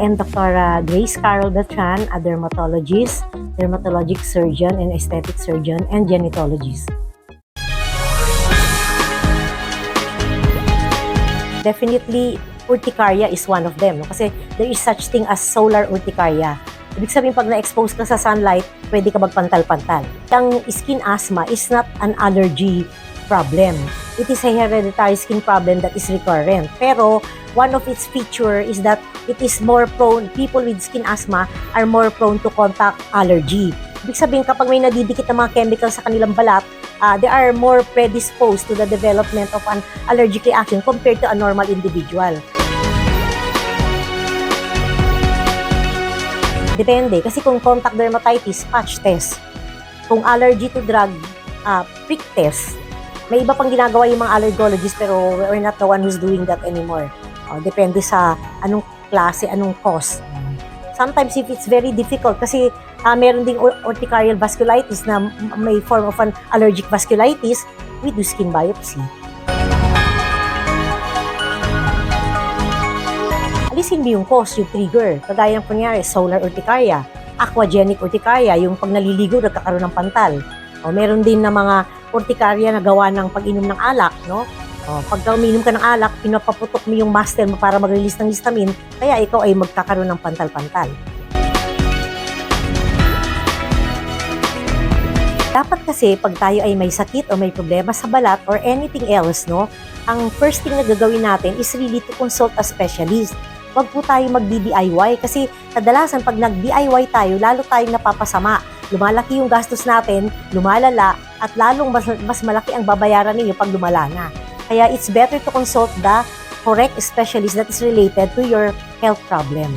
am Dr. Grace Carol Beltran, a dermatologist, dermatologic surgeon, and aesthetic surgeon, and genetologist. Definitely, urticaria is one of them. No? Kasi there is such thing as solar urticaria. Ibig sabihin, pag na-expose ka sa sunlight, pwede ka magpantal-pantal. Ang skin asthma is not an allergy problem. It is a hereditary skin problem that is recurrent. Pero, one of its feature is that it is more prone, people with skin asthma are more prone to contact allergy. Ibig sabihin, kapag may nadidikit na mga chemicals sa kanilang balat, they are more predisposed to the development of an allergic reaction compared to a normal individual. Depende, kasi kung contact dermatitis, patch test. Kung allergy to drug, prick test. May iba pang ginagawa yung mga allergologists pero we're not the one who's doing that anymore. Depende sa anong klase, anong cause. Sometimes if it's very difficult kasi meron ding urticarial vasculitis na may form of an allergic vasculitis, we do skin biopsy. Alisin mo yung cause, yung trigger. Kagaya ng kunyari, solar urticaria, aquagenic urticaria, yung pag naliligo, nagkakaroon ng pantal. Meron din na mga urticaria na gawa ng pag-inom ng alak, no? Pagka uminom ka ng alak, pinapaputok mo yung muscle mo para mag-release ng histamine, kaya ikaw ay magkakaroon ng pantal-pantal. Dapat kasi pag tayo ay may sakit o may problema sa balat or anything else, no, ang first thing na gagawin natin is really to consult a specialist. Huwag po tayo mag-DIY kasi kadalasan pag nag-DIY tayo, lalo tayong napapasama. Lumalaki yung gastos natin, lumalala, at lalong mas malaki ang babayaran ninyo pag lumala na. Kaya it's better to consult the correct specialist that is related to your health problem.